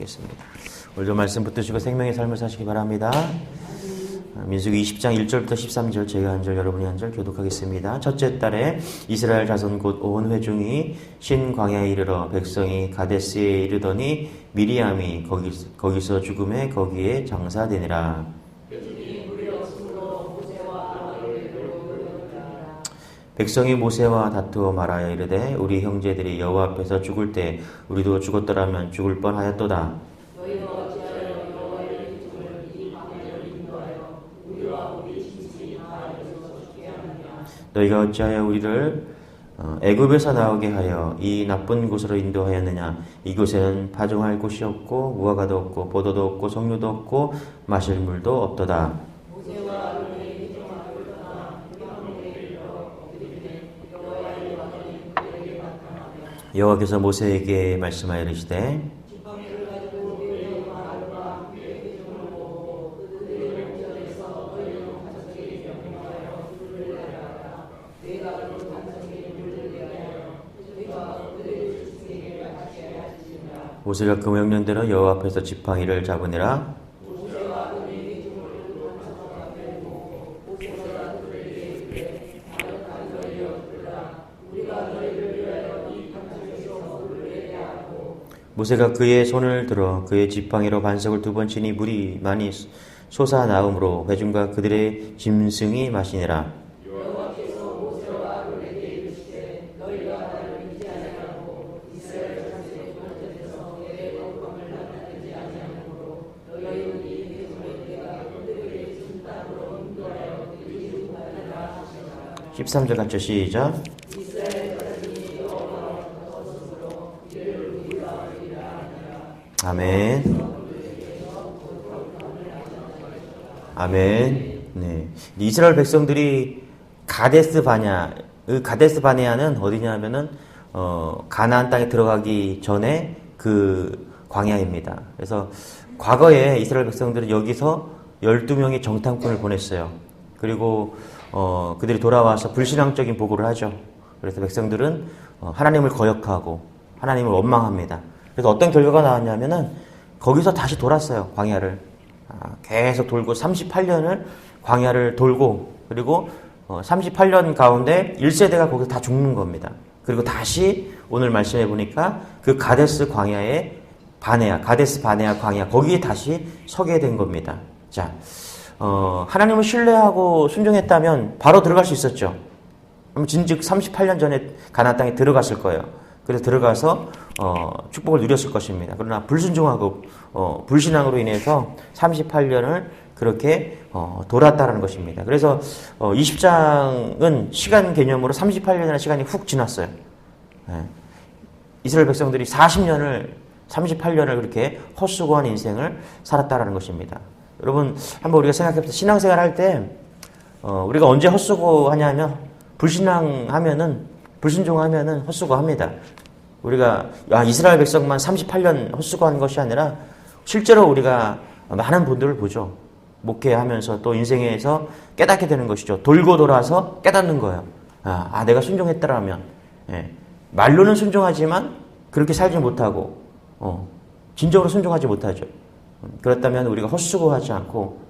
기도하겠습니다. 오늘도 말씀 붙드시고 생명의 삶을 사시기 바랍니다. 민수기 20장 1절부터 13절 제가 한 절 여러분이 한 절 교독하겠습니다. 첫째 달에 이스라엘 자손 곧 온 회중이 신광야에 이르러 백성이 가데스에 이르더니 미리암이 거기서 죽음에 거기에 장사되니라. 백성이 모세와 다투어 말하여 이르되 우리 형제들이 여호와 앞에서 죽을 때 우리도 죽었더라면 죽을 뻔하였도다. 너희가 어찌하여 우리를 애굽에서 나오게 하여 이 나쁜 곳으로 인도하였느냐. 이곳에는 파종할 곳이 없고 무화과도 없고 포도도 없고 석류도 없고 마실 물도 없도다. 여호와께서 모세에게 말씀하여 이르시되 모세가 그 명령대로 여호와 앞에서 지팡이를 잡으니라. 모세가 그의 손을 들어 그의 지팡이로 반석을 2번 치니 물이 많이 솟아나오므로 회중과 그들의 짐승이 마시니라. 십 13절 같이 시작. 아멘. 아멘. 네. 이스라엘 백성들이 가데스 바네아는 어디냐면은 가나안 땅에 들어가기 전에 그 광야입니다. 그래서 과거에 이스라엘 백성들은 여기서 12명의 정탐꾼을 보냈어요. 그리고 그들이 돌아와서 불신앙적인 보고를 하죠. 그래서 백성들은 하나님을 거역하고 하나님을 원망합니다. 그래서 어떤 결과가 나왔냐면은 거기서 다시 돌았어요. 광야를 계속 돌고 38년을 광야를 돌고, 그리고 38년 가운데 1세대가 거기서 다 죽는 겁니다. 그리고 다시 오늘 말씀해 보니까 그 가데스 바네아 광야, 거기에 다시 서게 된 겁니다. 자, 하나님을 신뢰하고 순종했다면 바로 들어갈 수 있었죠. 진즉 38년 전에 가나안 땅에 들어갔을 거예요. 그래서 들어가서 축복을 누렸을 것입니다. 그러나 불순종하고 불신앙으로 인해서 38년을 그렇게 돌았다라는 것입니다. 그래서 20장은 시간 개념으로 38년이라는 시간이 훅 지났어요. 이스라엘 백성들이 38년을 그렇게 헛수고한 인생을 살았다라는 것입니다. 여러분, 한번 우리가 생각해보세요. 신앙생활 할 때 우리가 언제 헛수고하냐면 불순종하면은 헛수고합니다. 우리가 이스라엘 백성만 38년 헛수고한 것이 아니라 실제로 우리가 많은 분들을 보죠. 목회하면서 또 인생에서 깨닫게 되는 것이죠. 돌고 돌아서 깨닫는 거예요. 내가 순종했더라면. 말로는 순종하지만 그렇게 살지 못하고 진정으로 순종하지 못하죠. 그렇다면 우리가 헛수고하지 않고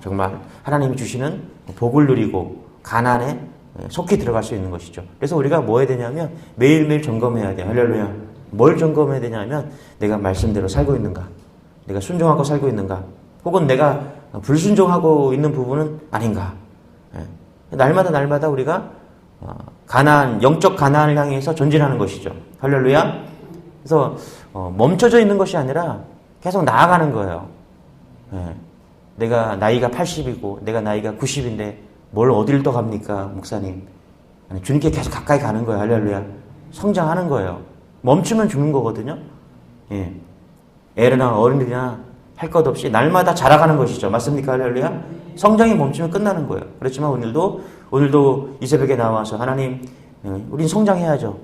정말 하나님이 주시는 복을 누리고 가난에 속히 들어갈 수 있는 것이죠. 그래서 우리가 뭐 해야 되냐면 매일매일 점검해야 돼요. 할렐루야. 뭘 점검해야 되냐면 내가 말씀대로 살고 있는가, 내가 순종하고 살고 있는가, 혹은 내가 불순종하고 있는 부분은 아닌가. 날마다 우리가 영적 가나안을 향해서 전진하는 것이죠. 할렐루야. 그래서 멈춰져 있는 것이 아니라 계속 나아가는 거예요. 내가 나이가 80이고 내가 나이가 90인데 뭘 어딜 또 갑니까, 목사님? 주님께 계속 가까이 가는 거예요. 할렐루야. 성장하는 거예요. 멈추면 죽는 거거든요. 애나 어른들이나 할 것 없이 날마다 자라가는 것이죠. 맞습니까? 할렐루야. 성장이 멈추면 끝나는 거예요. 그렇지만 오늘도 이 새벽에 나와서 하나님, 우린 성장해야죠.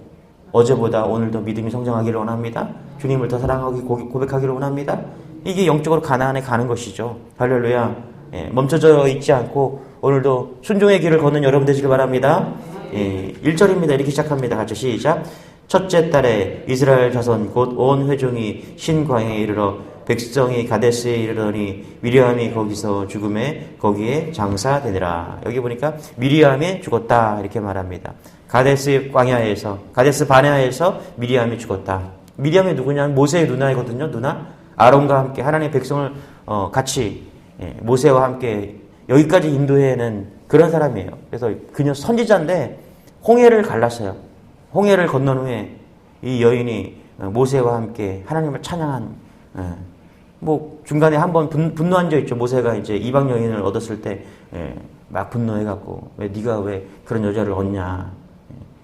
어제보다 오늘도 믿음이 성장하기를 원합니다. 주님을 더 사랑하기 고백하기를 원합니다. 이게 영적으로 가나안에 가는 것이죠. 할렐루야. 멈춰져 있지 않고 오늘도 순종의 길을 걷는 여러분 되시길 바랍니다. 1절입니다. 이렇게 시작합니다. 같이 시작. 첫째 달에 이스라엘 자손 곧 온 회중이 신광야에 이르러 백성이 가데스에 이르더니 미리암이 거기서 죽음에 거기에 장사되니라. 여기 보니까 미리암이 죽었다 이렇게 말합니다. 가데스 광야에서, 가데스 바네아에서 미리암이 죽었다. 미리암이 누구냐면 모세의 누나이거든요. 누나. 아론과 함께 하나님의 백성을 같이 모세와 함께 여기까지 인도해낸 그런 사람이에요. 그래서 그녀 선지자인데 홍해를 갈랐어요. 홍해를 건넌 후에 이 여인이 모세와 함께 하나님을 찬양한, 뭐 중간에 한번 분노한 적 있죠. 모세가 이제 이방 여인을 얻었을 때 막 분노해갖고 왜 네가 왜 그런 여자를 얻냐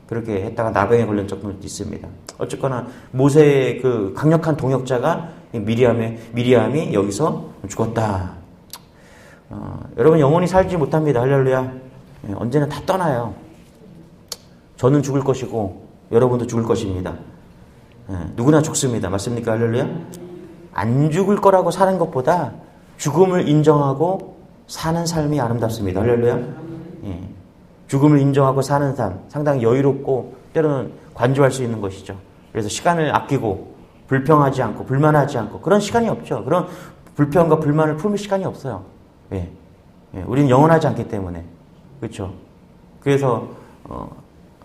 그렇게 했다가 나병에 걸린 적도 있습니다. 어쨌거나 모세의 그 강력한 동역자가 미리암이 여기서 죽었다. 여러분 영원히 살지 못합니다. 할렐루야. 언제나 다 떠나요. 저는 죽을 것이고 여러분도 죽을 것입니다. 누구나 죽습니다. 맞습니까? 할렐루야. 안 죽을 거라고 사는 것보다 죽음을 인정하고 사는 삶이 아름답습니다. 할렐루야. 죽음을 인정하고 사는 삶 상당히 여유롭고 때로는 관조할 수 있는 것이죠. 그래서 시간을 아끼고 불평하지 않고 불만하지 않고 그런 시간이 없죠. 그런 불평과 불만을 품을 시간이 없어요. 우리는 영원하지 않기 때문에. 그렇죠. 그래서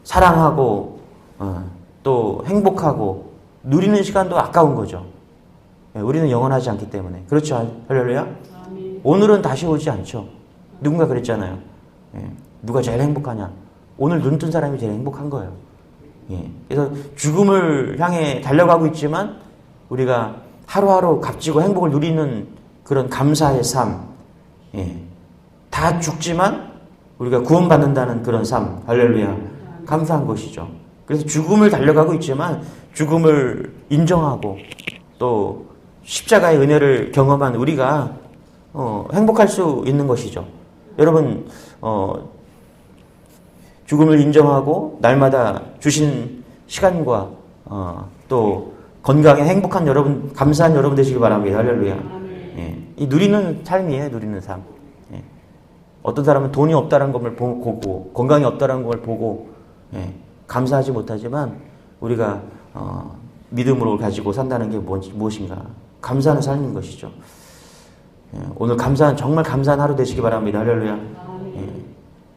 사랑하고 또 행복하고 누리는 시간도 아까운 거죠. 우리는 영원하지 않기 때문에. 그렇죠. 할렐루야. 오늘은 다시 오지 않죠. 누군가 그랬잖아요. 누가 제일 행복하냐. 오늘 눈 뜬 사람이 제일 행복한 거예요. 그래서 죽음을 향해 달려가고 있지만 우리가 하루하루 값지고 행복을 누리는 그런 감사의 삶. 다 죽지만 우리가 구원받는다는 그런 삶. 할렐루야. 감사한 것이죠. 그래서 죽음을 달려가고 있지만 죽음을 인정하고 또 십자가의 은혜를 경험한 우리가 행복할 수 있는 것이죠. 여러분 죽음을 인정하고 날마다 주신 시간과 또 건강에 행복한 여러분, 감사한 여러분 되시길 바랍니다. 할렐루야. 이 누리는 삶이에요. 누리는 삶. 어떤 사람은 돈이 없다는 것을 보고 건강이 없다는 걸 보고 감사하지 못하지만 우리가 믿음으로 가지고 산다는 게 무엇인가? 감사하는 삶인 것이죠. 오늘 정말 감사한 하루 되시기 바랍니다. 할렐루야.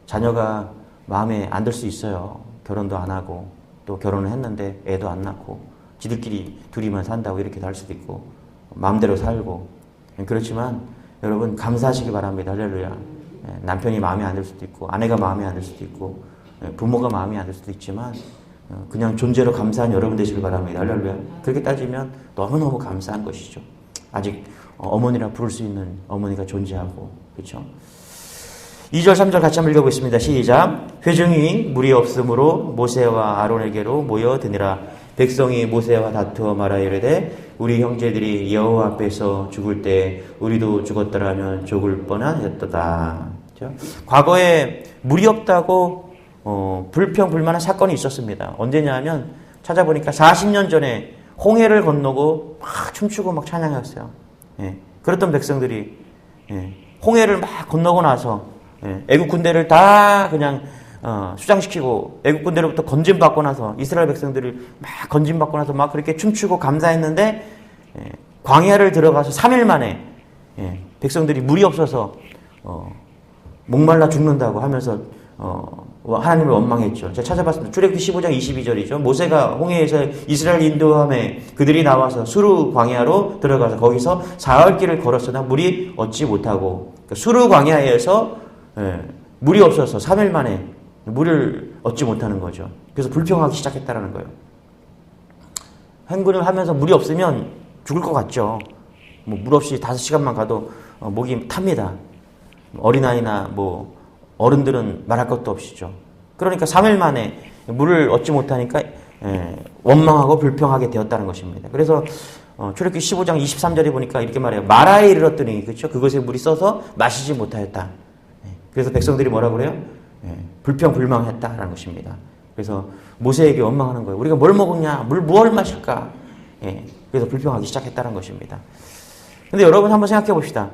자녀가 마음에 안 들 수 있어요. 결혼도 안 하고 또 결혼을 했는데 애도 안 낳고 지들끼리 둘이만 산다고 이렇게 할 수도 있고 마음대로 살고 그렇지만 여러분 감사하시기 바랍니다. 할렐루야. 남편이 마음에 안 들 수도 있고 아내가 마음에 안 들 수도 있고 부모가 마음에 안 들 수도 있지만 그냥 존재로 감사한 여러분 되시길 바랍니다. 할렐루야. 그렇게 따지면 너무너무 감사한 것이죠. 아직 어머니라 부를 수 있는 어머니가 존재하고 그렇죠. 2절 3절 같이 한번 읽어보겠습니다. 시작. 회중이 무리 없으므로 모세와 아론에게로 모여드니라. 백성이 모세와 다투어 말하여 이르되 우리 형제들이 여호와 앞에서 죽을 때 우리도 죽었더라면 죽을 뻔하였도다. 그렇죠? 과거에 물이 없다고 불평불만한 사건이 있었습니다. 언제냐 하면 찾아보니까 40년 전에 홍해를 건너고 막 춤추고 막 찬양했어요. 그랬던 백성들이 홍해를 막 건너고 나서 애국 군대를 다 그냥 수장시키고 애국 군대로부터 건진받고 나서 이스라엘 백성들을 막 건진받고 나서 막 그렇게 춤추고 감사했는데 광야를 들어가서 3일 만에 백성들이 물이 없어서 목말라 죽는다고 하면서 하나님을 원망했죠. 제가 찾아봤습니다. 출애굽기 15장 22절이죠. 모세가 홍해에서 이스라엘 인도함에 그들이 나와서 수르 광야로 들어가서 거기서 사흘 길을 걸었으나 물이 얻지 못하고 그러니까 수르 광야에서 물이 없어서 3일 만에 물을 얻지 못하는 거죠. 그래서 불평하기 시작했다는 거예요. 행군을 하면서 물이 없으면 죽을 것 같죠. 물 없이 5시간만 가도 목이 탑니다. 어린아이나 어른들은 말할 것도 없이죠. 그러니까 3일 만에 물을 얻지 못하니까 원망하고 불평하게 되었다는 것입니다. 그래서 출애굽기 15장 23절에 보니까 이렇게 말해요. 마라에 이르렀더니 그렇죠? 그것에 물이 써서 마시지 못하였다. 그래서 백성들이 뭐라고 그래요? 불평불망했다라는 것입니다. 그래서 모세에게 원망하는 거예요. 우리가 뭘 먹었냐? 뭘 마실까? 그래서 불평하기 시작했다는 것입니다. 근데 여러분 한번 생각해 봅시다.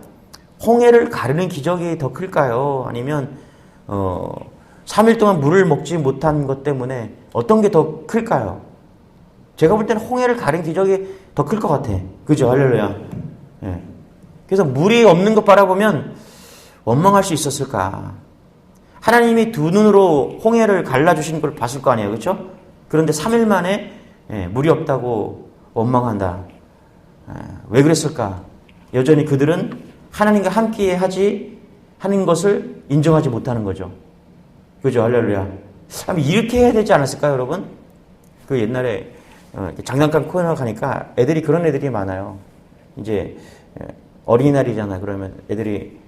홍해를 가르는 기적이 더 클까요? 아니면 3일 동안 물을 먹지 못한 것 때문에 어떤 게 더 클까요? 제가 볼 때는 홍해를 가른 기적이 더 클 것 같아. 그죠? 할렐루야. 예. 그래서 물이 없는 것 바라보면 원망할 수 있었을까? 하나님이 두 눈으로 홍해를 갈라주신 걸 봤을 거 아니에요. 그렇죠? 그런데 3일 만에 물이 없다고 원망한다. 왜 그랬을까? 여전히 그들은 하나님과 함께 하는 것을 인정하지 못하는 거죠. 그죠? 할렐루야. 이렇게 해야 되지 않았을까요, 여러분? 그 옛날에 장난감 코너 가니까 애들이 그런 애들이 많아요. 이제 어린이날이잖아요. 그러면 애들이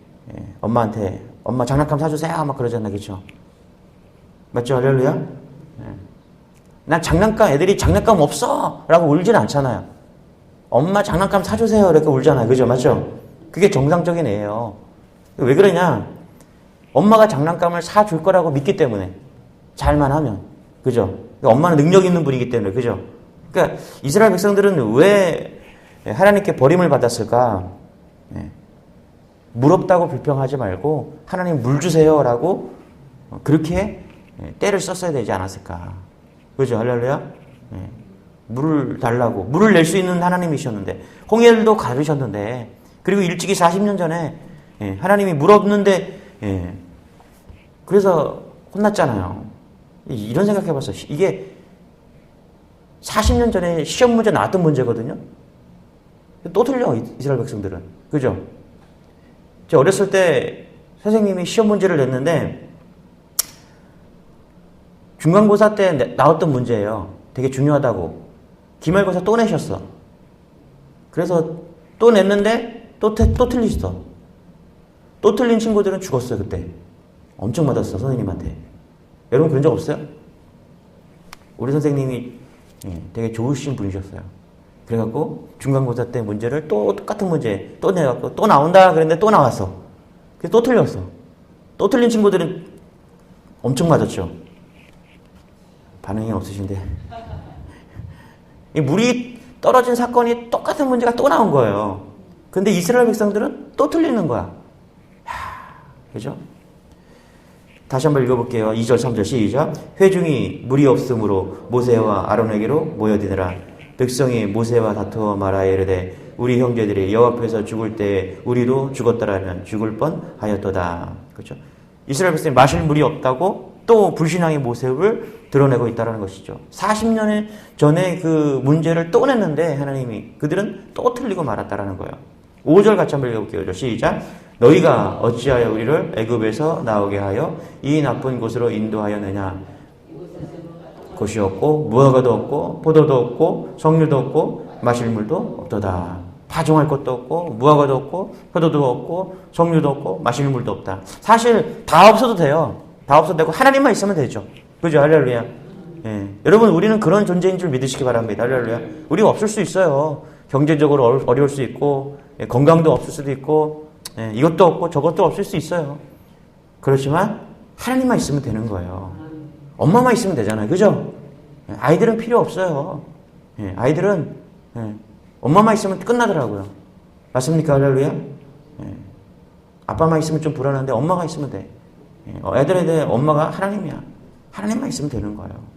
엄마한테 엄마 장난감 사주세요 막 그러잖아요. 그렇죠? 맞죠? 할렐루야? 난 애들이 장난감 없어 라고 울진 않잖아요. 엄마 장난감 사주세요 이렇게 울잖아요. 그죠? 맞죠? 그게 정상적인 애예요. 왜 그러냐? 엄마가 장난감을 사줄 거라고 믿기 때문에. 잘만 하면. 그죠? 엄마는 능력 있는 분이기 때문에. 그죠? 그러니까 이스라엘 백성들은 왜 하나님께 버림을 받았을까? 물 없다고 불평하지 말고 하나님 물 주세요라고 그렇게 때를 썼어야 되지 않았을까? 그죠? 할렐루야? 물을 달라고 물을 낼 수 있는 하나님이셨는데 홍해도 가르셨는데 그리고 일찍이 40년 전에 하나님이 물 없는데 그래서 혼났잖아요. 이런 생각해봤어요. 이게 40년 전에 시험 문제 나왔던 문제거든요. 또 틀려 이스라엘 백성들은. 그죠? 저 어렸을 때 선생님이 시험 문제를 냈는데 중간고사 때 나왔던 문제예요. 되게 중요하다고. 기말고사 또 내셨어. 그래서 또 냈는데 또 틀리셨어. 또 틀린 친구들은 죽었어요. 그때. 엄청 맞았어. 선생님한테. 여러분 그런 적 없어요? 우리 선생님이 되게 좋으신 분이셨어요. 그래갖고 중간고사 때 문제를 또 똑같은 문제 또 내갖고 또 나온다 그랬는데 또 나왔어. 그래서 또 틀렸어. 또 틀린 친구들은 엄청 맞았죠. 반응이 없으신데. 이 물이 떨어진 사건이 똑같은 문제가 또 나온 거예요. 근데 이스라엘 백성들은 또 틀리는 거야. 그죠? 다시 한번 읽어볼게요. 2절 3절 시작. 회중이 물이 없으므로 모세와 아론에게로 모여드느라 백성이 모세와 다투어 말하여 이르되 우리 형제들이 여호와 앞에서 죽을 때에 우리도 죽었더라면 죽을 뻔하였도다. 그렇죠? 이스라엘 백성이 마실 물이 없다고 또 불신앙의 모습을 드러내고 있다는 것이죠. 40년 전에 그 문제를 또 냈는데 하나님이 그들은 또 틀리고 말았다라는 거예요. 5절 같이 한번 읽어볼게요. 시작. 너희가 어찌하여 우리를 애굽에서 나오게 하여 이 나쁜 곳으로 인도하였느냐. 곳이 없고 무화과도 없고 포도도 없고 석류도 없고 마실 물도 없도다. 파종할 것도 없고 무화과도 없고 포도도 없고 석류도 없고 마실 물도 없다. 사실 다 없어도 돼요. 다 없어도 되고 하나님만 있으면 되죠. 그죠? 할렐루야. 여러분 우리는 그런 존재인 줄 믿으시기 바랍니다. 할렐루야. 우리가 없을 수 있어요. 경제적으로 어려울 수 있고 건강도 없을 수도 있고 이것도 없고 저것도 없을 수 있어요. 그렇지만 하나님만 있으면 되는 거예요. 엄마만 있으면 되잖아요. 그죠? 아이들은 필요 없어요. 아이들은 엄마만 있으면 끝나더라고요. 맞습니까? 할렐루야? 아빠만 있으면 좀 불안한데 엄마가 있으면 돼. 애들에 대해 엄마가 하나님이야. 하나님만 있으면 되는 거예요.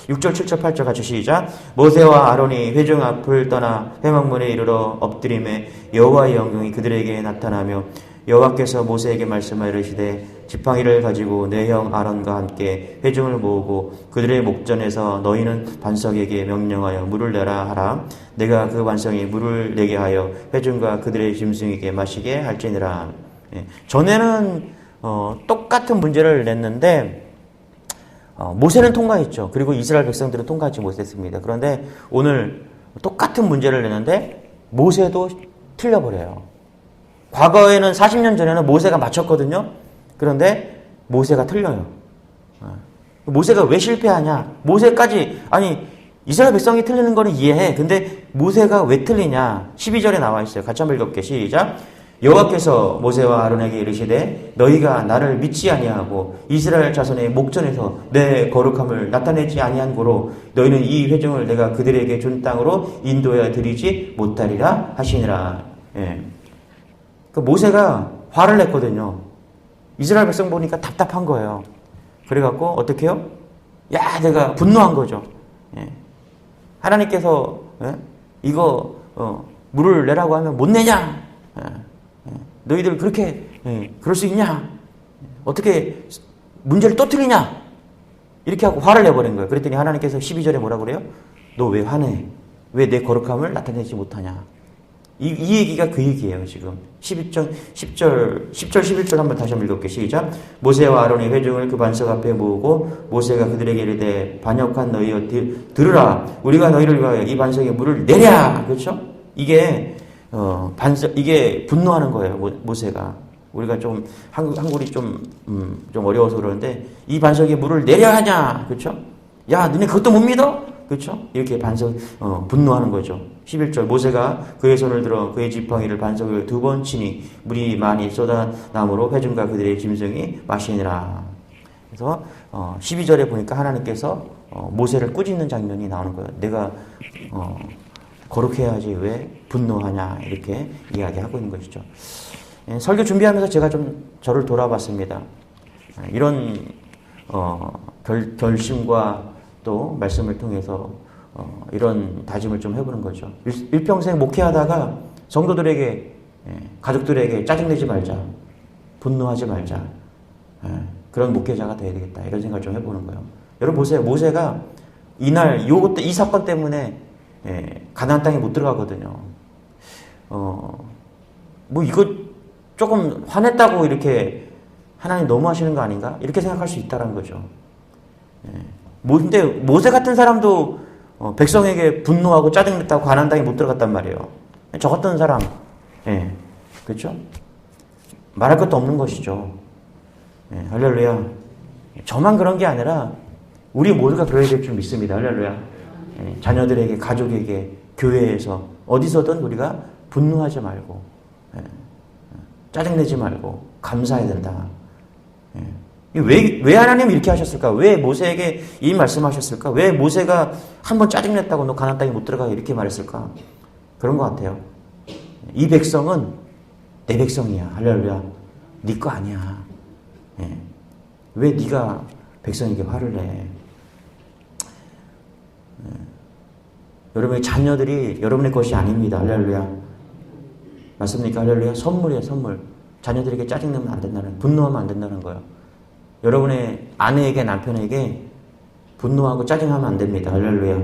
6절, 7절, 8절 같이 시작. 모세와 아론이 회중 앞을 떠나 회막문에 이르러 엎드림에 여호와의 영광이 그들에게 나타나며 여호와께서 모세에게 말씀하여 이르시되 지팡이를 가지고 내 형 아론과 함께 회중을 모으고 그들의 목전에서 너희는 반석에게 명령하여 물을 내라 하라. 내가 그 반석에 물을 내게 하여 회중과 그들의 짐승에게 마시게 할지니라. 전에는 똑같은 문제를 냈는데 모세는 통과했죠. 그리고 이스라엘 백성들은 통과하지 못했습니다. 그런데 오늘 똑같은 문제를 내는데 모세도 틀려버려요. 과거에는 40년 전에는 모세가 맞췄거든요. 그런데 모세가 틀려요. 모세가 왜 실패하냐? 모세까지 이스라엘 백성이 틀리는 거는 이해해. 근데 모세가 왜 틀리냐? 12절에 나와 있어요. 같이 한번 읽어볼게요. 시작. 여호와께서 모세와 아론에게 이르시되 너희가 나를 믿지 아니하고 이스라엘 자손의 목전에서 내 거룩함을 나타내지 아니한 고로 너희는 이 회중을 내가 그들에게 준 땅으로 인도하여 드리지 못하리라 하시니라. 그 모세가 화를 냈거든요. 이스라엘 백성 보니까 답답한 거예요. 그래갖고 어떻게 해요? 내가 분노한 거죠. 하나님께서 이거 물을 내라고 하면 못 내냐? 너희들 그렇게 그럴 수 있냐? 어떻게 문제를 떠뜨리냐? 이렇게 하고 화를 내버린 거예요. 그랬더니 하나님께서 12절에 뭐라고 그래요? 너 왜 화내? 왜 내 거룩함을 나타내지 못하냐? 이 얘기가 그 얘기예요, 지금. 10절, 11절 한번 다시 한번 읽을게요. 시작. 모세와 아론의 회중을 그 반석 앞에 모으고 모세가 그들에게 이르되 반역한 너희여 들으라. 우리가 너희를 위하여 이 반석에 물을 내랴. 그렇죠? 이게 이게 분노하는 거예요, 모세가. 우리가 좀 한글이 좀 어려워서 그러는데 이 반석에 물을 내려 하냐. 그렇죠? 야, 너네 그것도 못 믿어? 그렇죠? 이렇게 분노하는 거죠. 11절 모세가 그의 손을 들어 그의 지팡이를 반석을 2번 치니 물이 많이 쏟아나므로 회중과 그들의 짐승이 마시니라. 그래서 12절에 보니까 하나님께서 모세를 꾸짖는 장면이 나오는 거예요. 내가 거룩해야지 왜 분노하냐 이렇게 이야기하고 있는 것이죠. 설교 준비하면서 제가 좀 저를 돌아봤습니다. 이런 결심과 또 말씀을 통해서 이런 다짐을 좀 해보는 거죠. 일평생 목회하다가 성도들에게 가족들에게 짜증내지 말자, 분노하지 말자, 그런 목회자가 돼야 되겠다 이런 생각을 좀 해보는 거예요. 여러분 보세요. 모세가 이날 이 사건 때문에 가나안 땅에 못 들어가거든요. 뭐 이거 조금 화냈다고 이렇게 하나님 너무하시는 거 아닌가? 이렇게 생각할 수 있다는 거죠. 근데 모세 같은 사람도 백성에게 분노하고 짜증냈다고 가나안 땅에 못 들어갔단 말이에요. 저 같은 사람, 그렇죠? 말할 것도 없는 것이죠. 할렐루야. 저만 그런 게 아니라 우리 모두가 그래야 될 줄 믿습니다. 할렐루야. 자녀들에게, 가족에게, 교회에서 어디서든 우리가 분노하지 말고 짜증내지 말고 감사해야 된다. 왜 하나님이 이렇게 하셨을까? 왜 모세에게 이 말씀하셨을까? 왜 모세가 한번 짜증냈다고 너 가나안 땅에 못 들어가 이렇게 말했을까? 그런 것 같아요. 이 백성은 내 백성이야. 할렐루야. 네 거 아니야. 왜 네가 백성에게 화를 내? 여러분의 자녀들이 여러분의 것이 아닙니다. 할렐루야. 맞습니까? 할렐루야. 선물이에요, 선물. 자녀들에게 짜증내면 안 된다는, 분노하면 안 된다는 거예요. 여러분의 아내에게, 남편에게 분노하고 짜증하면 안 됩니다. 할렐루야.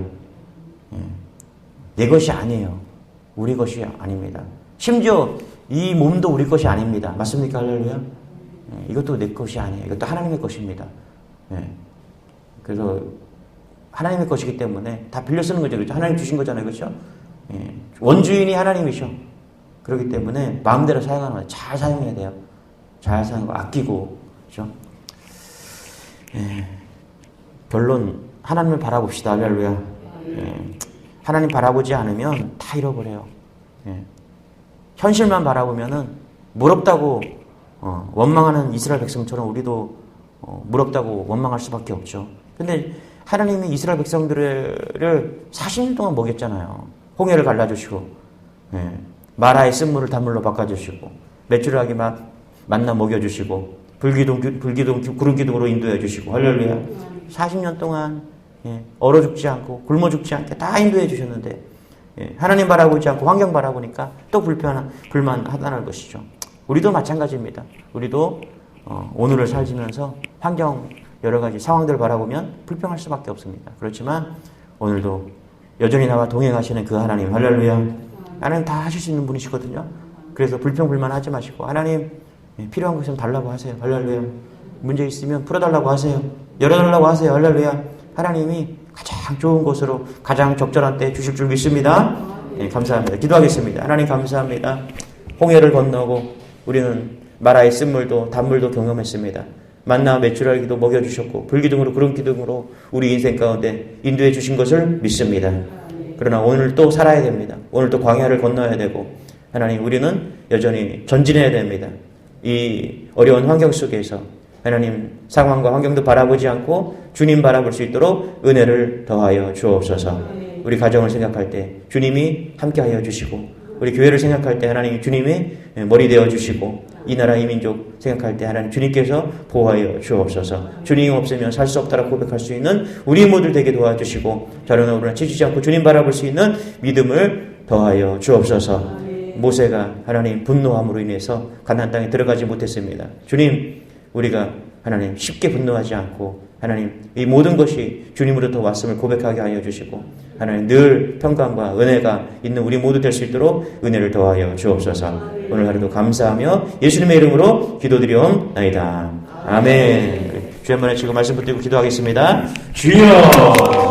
내 것이 아니에요. 우리 것이 아닙니다. 심지어 이 몸도 우리 것이 아닙니다. 맞습니까? 할렐루야. 이것도 내 것이 아니에요. 이것도 하나님의 것입니다. 그래서 하나님의 것이기 때문에 다 빌려 쓰는 거죠. 그렇죠? 하나님 주신 거잖아요. 그렇죠? 원주인이 하나님이셔. 그렇기 때문에 마음대로 사용하는 거예요. 잘 사용해야 돼요. 잘 사용하고 아끼고. 그렇죠? 결론 하나님을 바라봅시다. 할렐루야. 하나님 바라보지 않으면 다 잃어버려요. 현실만 바라보면은 무럽다고 원망하는 이스라엘 백성처럼 우리도 무럽다고 원망할 수밖에 없죠. 근데 하나님이 이스라엘 백성들을 40년 동안 먹였잖아요. 홍해를 갈라주시고 마라의 쓴물을 단물로 바꿔주시고 메추라기 만나 먹여주시고 불기둥 구름기둥으로 인도해 주시고 할렐루야. 40년 동안 얼어 죽지 않고 굶어 죽지 않게 다 인도해 주셨는데 하나님 바라보지 않고 환경 바라보니까 또 불만하다는 것이죠. 우리도 마찬가지입니다. 우리도 오늘을 살지면서 환경 여러 가지 상황들을 바라보면 불평할 수밖에 없습니다. 그렇지만 오늘도 여전히 나와 동행하시는 그 하나님, 할렐루야. 하나님 다 하실 수 있는 분이시거든요. 그래서 불평불만하지 마시고 하나님 필요한 것은 달라고 하세요. 할렐루야. 문제 있으면 풀어달라고 하세요. 열어달라고 하세요. 할렐루야. 하나님이 가장 좋은 곳으로 가장 적절한 때 주실 줄 믿습니다. 감사합니다. 기도하겠습니다. 하나님 감사합니다. 홍해를 건너고 우리는 마라의 쓴물도 단물도 경험했습니다. 만나 메추라기도 먹여주셨고 불기둥으로 구름기둥으로 우리 인생 가운데 인도해 주신 것을 믿습니다. 그러나 오늘 또 살아야 됩니다. 오늘 또 광야를 건너야 되고 하나님 우리는 여전히 전진해야 됩니다. 이 어려운 환경 속에서 하나님 상황과 환경도 바라보지 않고 주님 바라볼 수 있도록 은혜를 더하여 주옵소서. 우리 가정을 생각할 때 주님이 함께하여 주시고 우리 교회를 생각할 때 하나님 주님이 머리 되어 주시고 이 나라 이 민족 생각할 때 하나님 주님께서 보호하여 주옵소서. 주님 없으면 살 수 없다라고 고백할 수 있는 우리 모두 되게 도와주시고 자료나 우리나 치지지 않고 주님 바라볼 수 있는 믿음을 더하여 주옵소서. 모세가 하나님 분노함으로 인해서 가나안 땅에 들어가지 못했습니다. 주님, 우리가 하나님 쉽게 분노하지 않고 하나님 이 모든 것이 주님으로부터 왔음을 고백하게 하여 주시고 하나님 늘 평강과 은혜가 있는 우리 모두 될 수 있도록 은혜를 더하여 주옵소서. 오늘 하루도 감사하며 예수님의 이름으로 기도드리옵나이다. 아멘. 주여 한번 지금 말씀 붙들고 기도하겠습니다. 주여